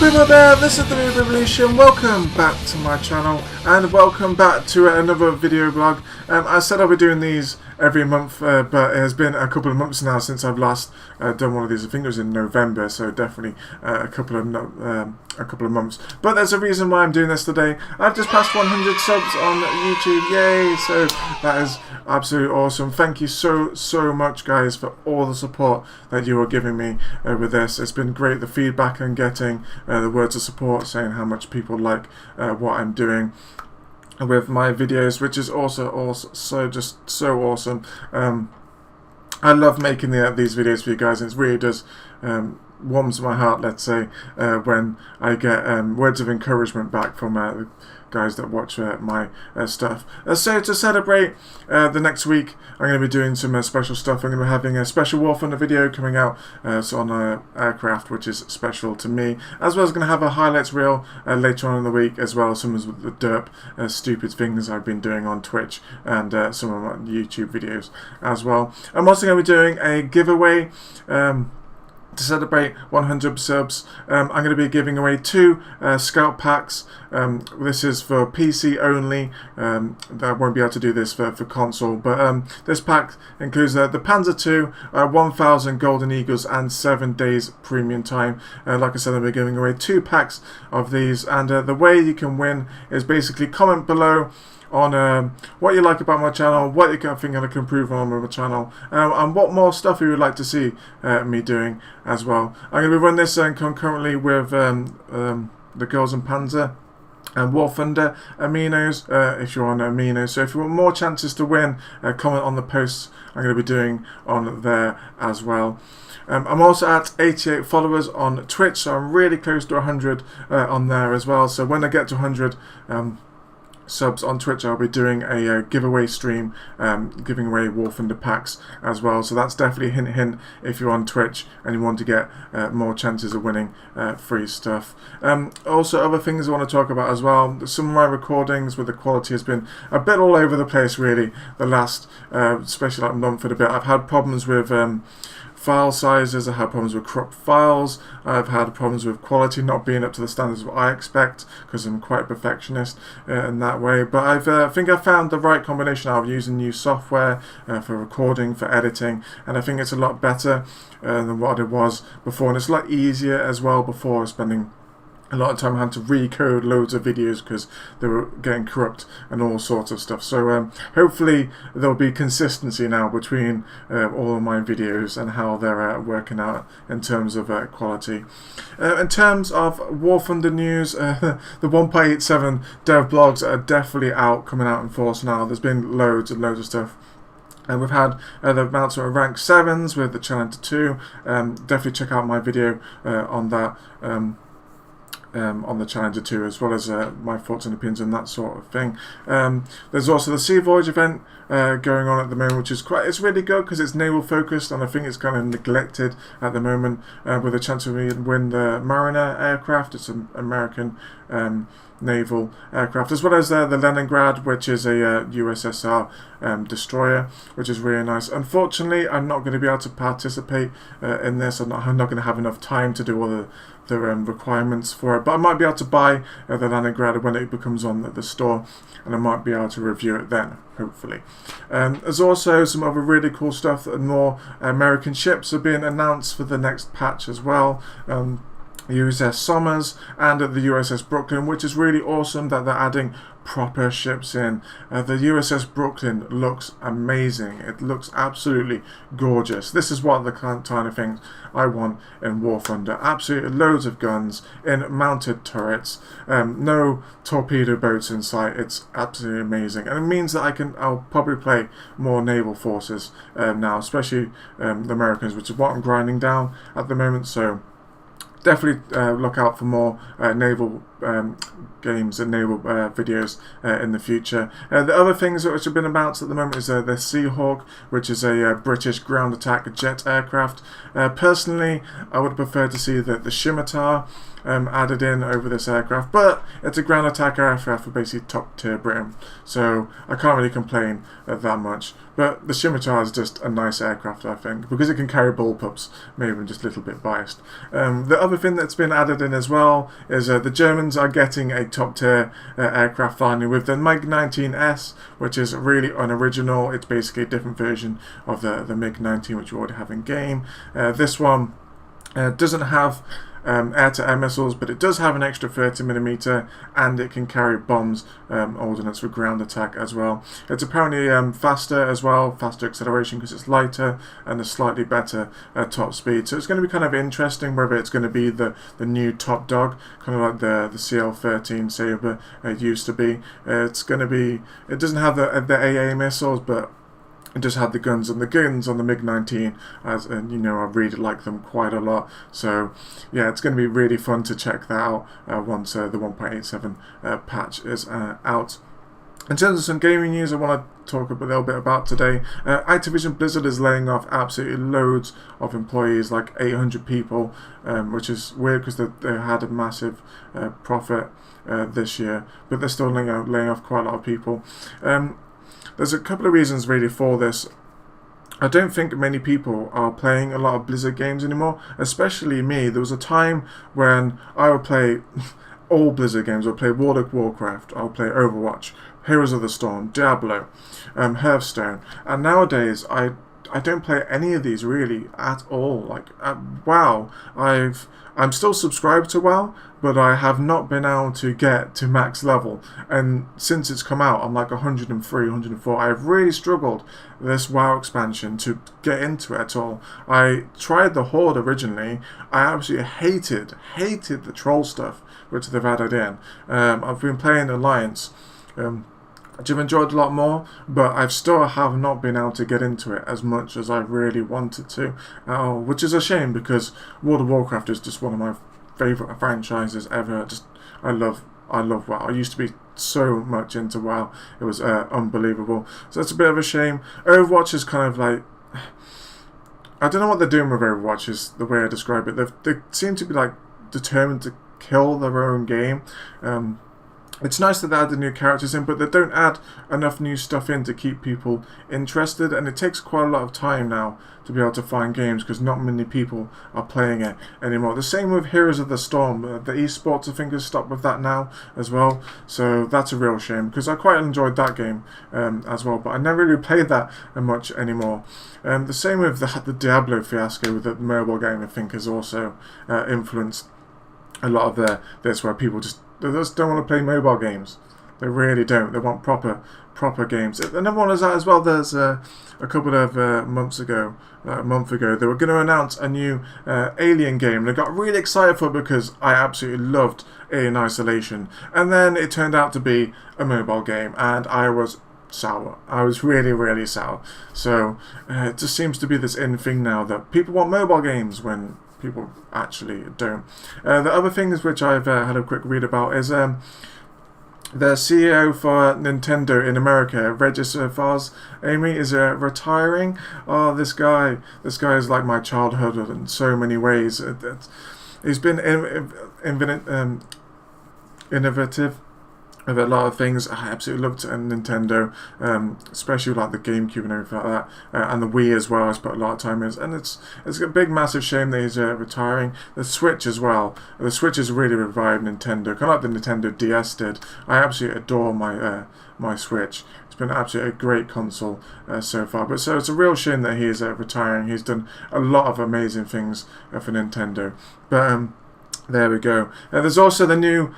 people there, this is TheRubyRevolution. Welcome back to my channel and welcome back to another video blog. I said I'll be doing these every month, but it has been a couple of months now since I've last done one of these. I think it was in November, so definitely a couple of months. But there's a reason why I'm doing this today. I've just passed 100 subs on YouTube, yay! So that is absolutely awesome. Thank you so much, guys, for all the support that you are giving me with this. It's been great, the feedback I'm getting, the words of support saying how much people like what I'm doing with my videos, which is also so awesome. I love making these videos for you guys, and it really does warms my heart, let's say, when I get words of encouragement back from the guys that watch my stuff. So to celebrate the next week, I'm going to be doing some special stuff. I'm going to be having a special War Thunder video coming out on an aircraft, which is special to me, as well as going to have a highlights reel later on in the week, as well as some of the derp stupid things I've been doing on Twitch and some of my YouTube videos as well. I'm also going to be doing a giveaway to celebrate 100 subs. I'm going to be giving away 2 scout packs. This is for PC only. I won't be able to do this for console, but this pack includes the Panzer 2, 1000 Golden Eagles and 7 days premium time. Like I said, I'll be giving away 2 packs of these, and the way you can win is basically comment below on what you like about my channel, what you think I can improve on with my channel, and what more stuff you would like to see me doing as well. I'm going to be running this concurrently with the girls in Panzer and War Thunder aminos, if you're on amino. So if you want more chances to win, comment on the posts I'm going to be doing on there as well. I'm also at 88 followers on Twitch, so I'm really close to 100 on there as well. So when I get to 100 subs on Twitch, I'll be doing a giveaway stream, giving away War Thunder packs as well. So that's definitely a hint if you're on Twitch and you want to get more chances of winning free stuff. Also, other things I want to talk about as well. Some of my recordings with the quality has been a bit all over the place, really, the last especially like month and a bit. I've had problems with file sizes, I've had problems with cropped files, I've had problems with quality not being up to the standards of what I expect, because I'm quite a perfectionist in that way. But I think I've found the right combination of using new software for recording, for editing, and I think it's a lot better than what it was before, and it's a lot easier as well. Before, spending a lot of time having to recode loads of videos because they were getting corrupt and all sorts of stuff. So hopefully there'll be consistency now between all of my videos and how they're working out in terms of quality. In terms of War Thunder news, the 1.87 dev blogs are definitely coming out in force now. There's been loads and loads of stuff. And we've had the amounts of rank 7s with the Challenger 2. Definitely check out my video on that. On the Challenger 2, as well as my thoughts and opinions and that sort of thing. There's also the Sea Voyage event going on at the moment, which is it's really good because it's naval focused, and I think it's kind of neglected at the moment, with a chance of win the Mariner aircraft. It's an American naval aircraft, as well as the Leningrad, which is a USSR destroyer, which is really nice. Unfortunately, I'm not going to be able to participate in this. I'm not going to have enough time to do all the requirements for it, but I might be able to buy the Leningrad when it becomes on the store, and I might be able to review it then, hopefully. There's also some other really cool stuff, and more American ships are being announced for the next patch as well. USS Somers and the USS Brooklyn, which is really awesome that they're adding proper ships in. The USS Brooklyn looks amazing. It looks absolutely gorgeous. This is what the kind of things I want in War Thunder. Absolutely loads of guns in mounted turrets, no torpedo boats in sight. It's absolutely amazing, and it means that I'll probably play more naval forces now, especially the Americans, which is what I'm grinding down at the moment. So definitely look out for more naval games and naval videos in the future. The other things which have been announced at the moment is the Seahawk, which is a British ground attack jet aircraft. Personally, I would prefer to see the Scimitar added in over this aircraft, but it's a ground attack aircraft for basically top tier Britain, so I can't really complain that much. But the Scimitar is just a nice aircraft, I think, because it can carry bullpups. Maybe I'm just a little bit biased. The other thing that's been added in as well is the Germans are getting a top tier aircraft finally with the MiG-19S, which is really unoriginal. It's basically a different version of the MiG-19 which you already have in game. This one doesn't have air-to-air missiles, but it does have an extra 30mm, and it can carry bombs, ordnance for ground attack as well. It's apparently faster as well, faster acceleration because it's lighter, and a slightly better top speed. So it's going to be kind of interesting whether it's going to be the new top dog, kind of like the CL-13 Sabre used to be. It's going to be. It doesn't have the AA missiles, but it just had the guns, and the guns on the MiG-19, as I really like them quite a lot. So yeah, it's going to be really fun to check that out once the 1.87 patch is out. In terms of some gaming news I want to talk a little bit about today, Activision Blizzard is laying off absolutely loads of employees, like 800 people, which is weird because they had a massive profit this year, but they're still laying off quite a lot of people. There's a couple of reasons really for this. I don't think many people are playing a lot of Blizzard games anymore, especially me. There was a time when I would play all Blizzard games. I would play World of Warcraft, I would play Overwatch, Heroes of the Storm, Diablo, Hearthstone, and nowadays I don't play any of these really at all. Like WoW, I'm still subscribed to WoW, but I have not been able to get to max level, and since it's come out I'm like 103, 104. I've really struggled this WoW expansion to get into it at all. I tried the Horde originally. I absolutely hated the troll stuff which they've added in. I've been playing Alliance, which I've enjoyed a lot more, but I still have not been able to get into it as much as I really wanted to, which is a shame because World of Warcraft is just one of my favourite franchises ever. I love WoW. I used to be so much into WoW. It was unbelievable. So that's a bit of a shame. Overwatch is kind of like, I don't know what they're doing with Overwatch is the way I describe it. They seem to be like determined to kill their own game. It's nice that they add the new characters in, but they don't add enough new stuff in to keep people interested, and it takes quite a lot of time now to be able to find games because not many people are playing it anymore. The same with Heroes of the Storm. The esports, I think, has stopped with that now as well, so that's a real shame because I quite enjoyed that game as well, but I never really played that much anymore. The same with the Diablo fiasco with the mobile game, I think, has also influenced a lot of this, where people just don't want to play mobile games. They really don't. They want proper games. Another one is that as well. There's a couple of months ago, a month ago, they were going to announce a new Alien game, and I got really excited for it because I absolutely loved Alien Isolation, and then it turned out to be a mobile game, and I was sour. I was really sour. So it just seems to be this in thing now that people want mobile games when people actually don't. The other things which I've had a quick read about is the CEO for Nintendo in America, Regis Fils-Aimé, is retiring. Oh, this guy is like my childhood in so many ways. He's been innovative with a lot of things. I absolutely loved Nintendo, especially like the GameCube and everything like that, and the Wii as well. I put a lot of time in, and it's a big massive shame that he's retiring. The Switch as well. The Switch has really revived Nintendo, kind of like the Nintendo DS did. I absolutely adore my Switch. It's been absolutely a great console so far. But so it's a real shame that he is retiring. He's done a lot of amazing things for Nintendo. But there we go. There's also the new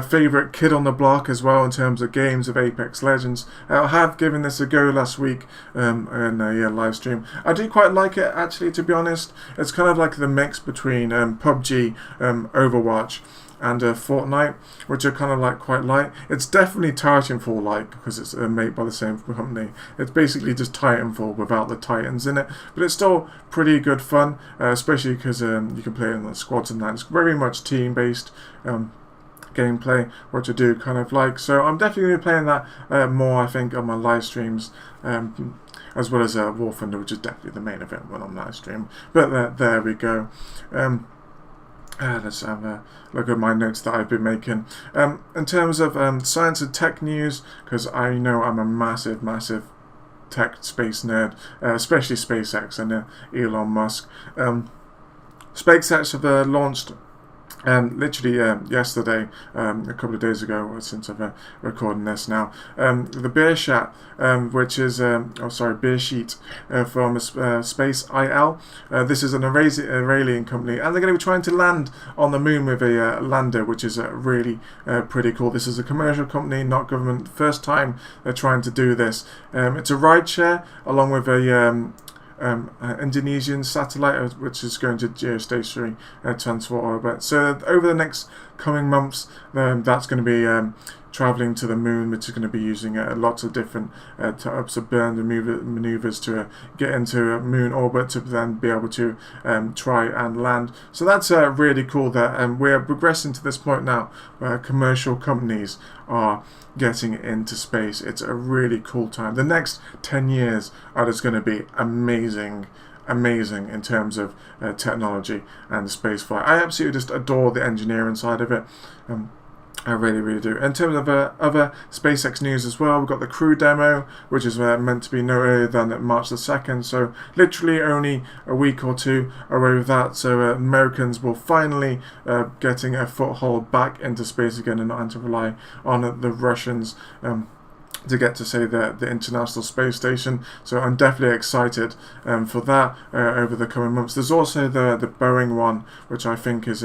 favourite kid on the block as well in terms of games of Apex Legends. I have given this a go last week in a live stream. I do quite like it actually, to be honest. It's kind of like the mix between PUBG, Overwatch, and Fortnite, which are kind of like quite light. It's definitely Titanfall-like because it's made by the same company. It's basically just Titanfall without the Titans in it, but it's still pretty good fun, especially because you can play in the squads and that. It's very much team-based gameplay, which I do kind of like. So I'm definitely going to be playing that more, I think, on my live streams, as well as War Thunder, which is definitely the main event when I'm live streaming. But there we go. Let's have a look at my notes that I've been making. In terms of science and tech news, because I know I'm a massive tech space nerd, especially SpaceX and Elon Musk. SpaceX have launched literally yesterday, a couple of days ago, since I've recording this now, the Beer Chat, which is Beer Sheet from Space IL. This is an Iranian company, and they're going to be trying to land on the moon with a lander, which is really pretty cool. This is a commercial company, not government. First time they're trying to do this. It's a rideshare along with a Indonesian satellite, which is going to geostationary transport orbit. So over the next coming months, that's going to be traveling to the moon, which is going to be using lots of different types of burn maneuvers to get into a moon orbit to then be able to try and land. So that's really cool that we're progressing to this point now where commercial companies are getting into space. It's a really cool time. The next 10 years are just going to be amazing in terms of technology and space flight. I absolutely just adore the engineering side of it. I really do. In terms of other SpaceX news as well, we've got the crew demo, which is meant to be no earlier than March the 2nd, so literally only a week or two away with that. So Americans will finally getting a foothold back into space again and not having to rely on the Russians to get to, say, the International Space Station. So I'm definitely excited for that over the coming months. There's also the Boeing one, which I think is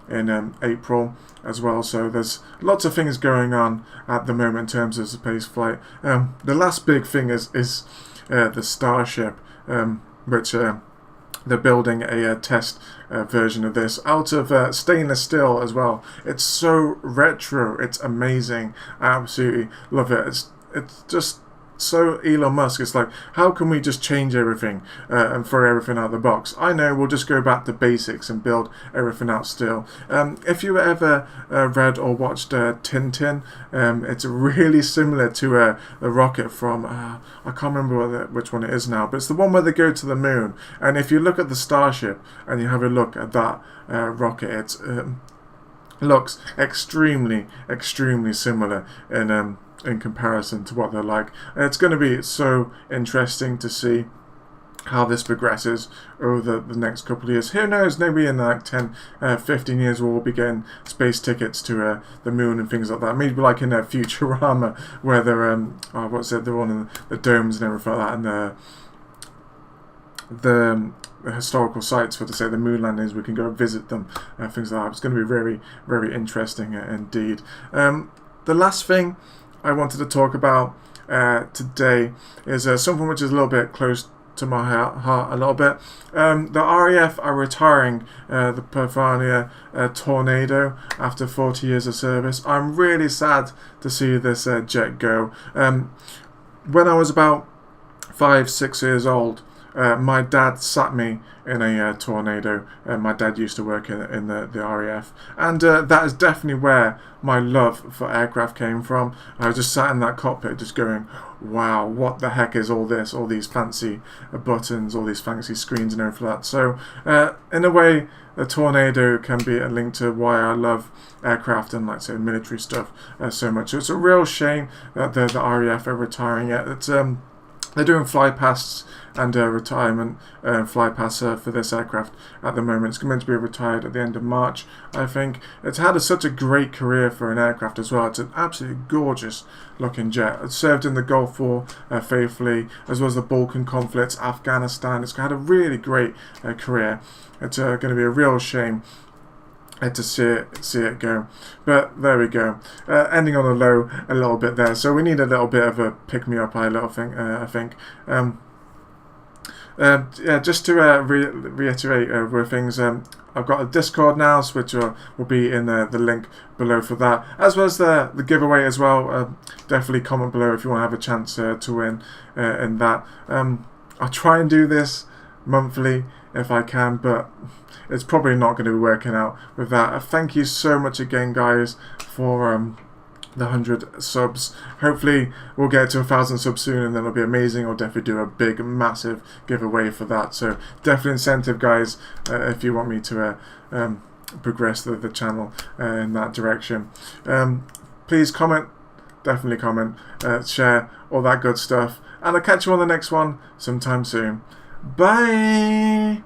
in April as well. So there's lots of things going on at the moment in terms of space flight. The last big thing is the Starship, which they're building a test version of this out of stainless steel as well. It's so retro, it's amazing. I absolutely love it. It's just so Elon Musk. It's like, how can we just change everything and throw everything out of the box? I know, we'll just go back to basics and build everything out still. If you ever read or watched Tintin, it's really similar to the rocket from I can't remember which one it is now, but it's the one where they go to the moon. And if you look at the Starship and you have a look at that rocket, it looks extremely similar in comparison to what they're like. And it's going to be so interesting to see how this progresses over the next couple of years. Who knows, maybe in like 10, 15 years we'll be getting space tickets to the moon and things like that. Maybe like in Futurama, where they're they're on the domes and everything like that, and the historical sites for, to say, the moon landings, we can go visit them, things like that. It's going to be very interesting indeed. The last thing I wanted to talk about today is something which is a little bit close to my heart a little bit. The RAF are retiring the Panzer Tornado after 40 years of service. I'm really sad to see this jet go. When I was about 5-6 years old, my dad sat me in a Tornado. My dad used to work in the RAF, and that is definitely where my love for aircraft came from. I was just sat in that cockpit just going, wow, what the heck is all this? All these fancy buttons, all these fancy screens and everything like that. So in a way, the Tornado can be a link to why I love aircraft and, like, say, military stuff so much. So it's a real shame that the RAF are retiring it. It's they're doing fly pasts and retirement fly pass for this aircraft at the moment. It's meant to be retired at the end of March, I think. It's had such a great career for an aircraft as well. It's an absolutely gorgeous looking jet. It served in the Gulf War faithfully, as well as the Balkan conflicts, Afghanistan. It's had a really great career. It's going to be a real shame to see it go, but there we go. Ending on a low a little bit there, so we need a little bit of a pick-me-up I think. Yeah, just to reiterate with things, I've got a Discord now, which will be in the link below for that, as well as the giveaway as well. Definitely comment below if you want to have a chance to win in that. I'll try and do this monthly if I can, but it's probably not going to be working out with that. Thank you so much again, guys, for the 100 subs. Hopefully we'll get to 1,000 subs soon, and then it'll be amazing. I'll definitely do a big massive giveaway for that, so definitely incentive, guys, if you want me to progress the channel in that direction. Please comment, definitely comment, share, all that good stuff, and I'll catch you on the next one sometime soon. Bye.